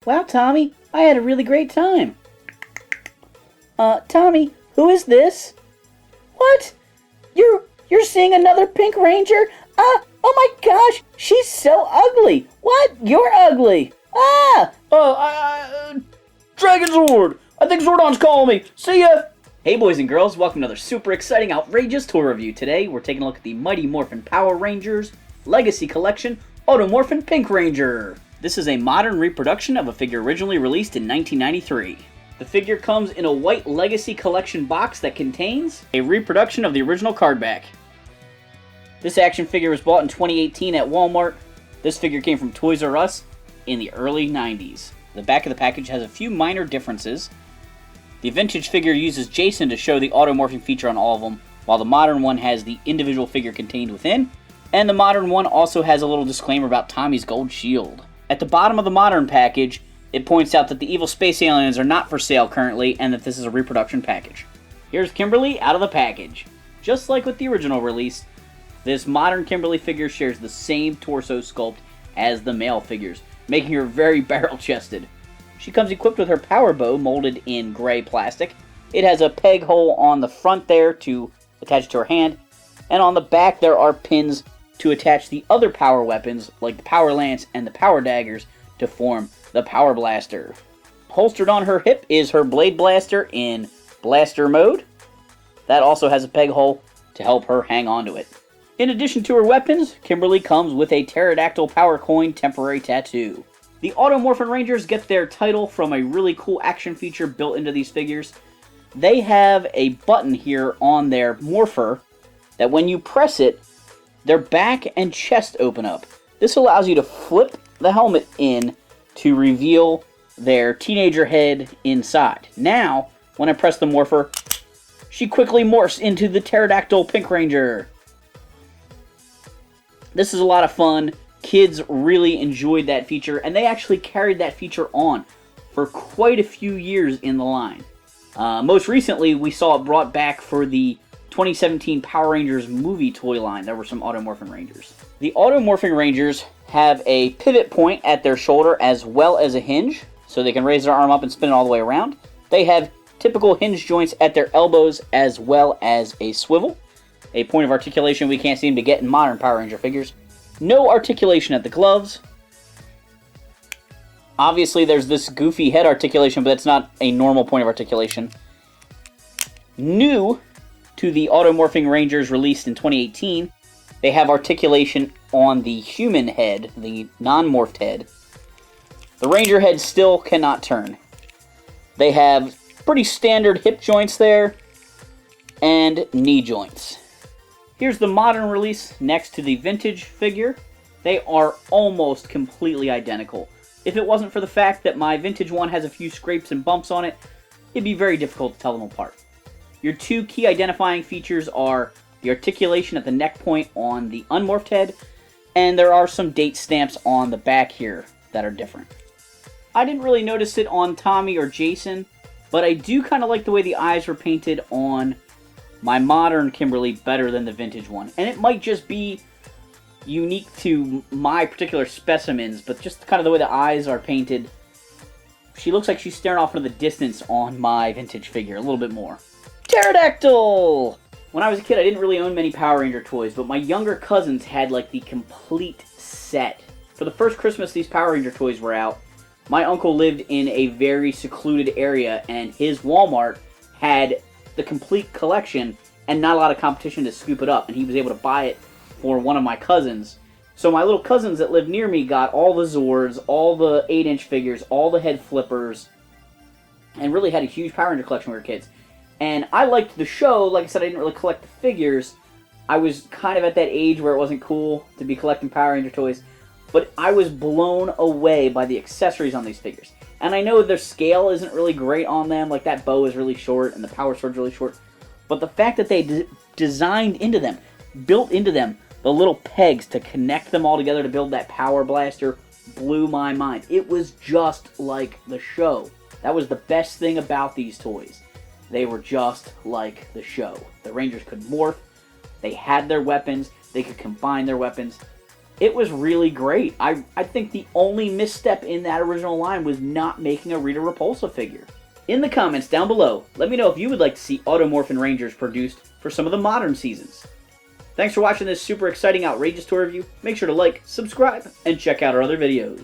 Wow, Tommy, I had a really great time. Tommy, who is this? What? You're seeing another Pink Ranger? Oh my gosh, she's so ugly. What? You're ugly. Ah! Dragon Zord! I think Zordon's calling me. See ya! Hey boys and girls, welcome to another super exciting, outrageous toy review. Today, we're taking a look at the Mighty Morphin Power Rangers Legacy Collection Automorphin Pink Ranger. This is a modern reproduction of a figure originally released in 1993. The figure comes in a white Legacy Collection box that contains a reproduction of the original card back. This action figure was bought in 2018 at Walmart. This figure came from Toys R Us in the early 90s. The back of the package has a few minor differences. The vintage figure uses Jason to show the automorphing feature on all of them, while the modern one has the individual figure contained within, and the modern one also has a little disclaimer about Tommy's gold shield. At the bottom of the modern package, it points out that the evil space aliens are not for sale currently, and that this is a reproduction package. Here's Kimberly out of the package. Just like with the original release, this modern Kimberly figure shares the same torso sculpt as the male figures, making her very barrel-chested. She comes equipped with her power bow molded in gray plastic. It has a peg hole on the front there to attach to her hand, and on the back there are pins to attach the other power weapons like the power lance and the power daggers to form the power blaster. Holstered on her hip is her blade blaster in blaster mode. That also has a peg hole to help her hang on to it. In addition to her weapons, Kimberly comes with a Pterodactyl power coin temporary tattoo. The Automorphin Rangers get their title from a really cool action feature built into these figures. They have a button here on their morpher that when you press it, their back and chest open up. This allows you to flip the helmet in to reveal their teenager head inside. Now, when I press the morpher, she quickly morphs into the Pterodactyl Pink Ranger. This is a lot of fun. Kids really enjoyed that feature, and they actually carried that feature on for quite a few years in the line. Most recently, we saw it brought back for the 2017 Power Rangers movie toy line. There were some Automorphin Rangers. The Automorphin Rangers have a pivot point at their shoulder as well as a hinge, so they can raise their arm up and spin it all the way around. They have typical hinge joints at their elbows as well as a swivel. A point of articulation we can't seem to get in modern Power Ranger figures. No articulation at the gloves. Obviously, there's this goofy head articulation, but it's not a normal point of articulation. New to the Automorphing Rangers released in 2018, they have articulation on the human head, the non-morphed head. The Ranger head still cannot turn. They have pretty standard hip joints there, and knee joints. Here's the modern release next to the vintage figure. They are almost completely identical. If it wasn't for the fact that my vintage one has a few scrapes and bumps on it, it'd be very difficult to tell them apart. Your two key identifying features are the articulation at the neck point on the unmorphed head, and there are some date stamps on the back here that are different. I didn't really notice it on Tommy or Jason, but I do kind of like the way the eyes were painted on my modern Kimberly better than the vintage one. And it might just be unique to my particular specimens, but just kind of the way the eyes are painted, she looks like she's staring off into the distance on my vintage figure a little bit more. Pterodactyl! When I was a kid, I didn't really own many Power Ranger toys, but my younger cousins had like the complete set. For the first Christmas these Power Ranger toys were out, my uncle lived in a very secluded area, and his Walmart had the complete collection and not a lot of competition to scoop it up, and he was able to buy it for one of my cousins. So my little cousins that lived near me got all the Zords, all the 8-inch figures, all the head flippers, and really had a huge Power Ranger collection when we were kids. And I liked the show. Like I said, I didn't really collect the figures. I was kind of at that age where it wasn't cool to be collecting Power Ranger toys, but I was blown away by the accessories on these figures. And I know their scale isn't really great on them, like that bow is really short and the power sword's really short. But the fact that they designed into them, built into them, the little pegs to connect them all together to build that power blaster blew my mind. It was just like the show. That was the best thing about these toys. They were just like the show. The Rangers could morph, they had their weapons, they could combine their weapons. It was really great. I think the only misstep in that original line was not making a Rita Repulsa figure. In the comments down below, let me know if you would like to see Automorphin Rangers produced for some of the modern seasons. Thanks for watching this super exciting, outrageous toy review. Make sure to like, subscribe, and check out our other videos.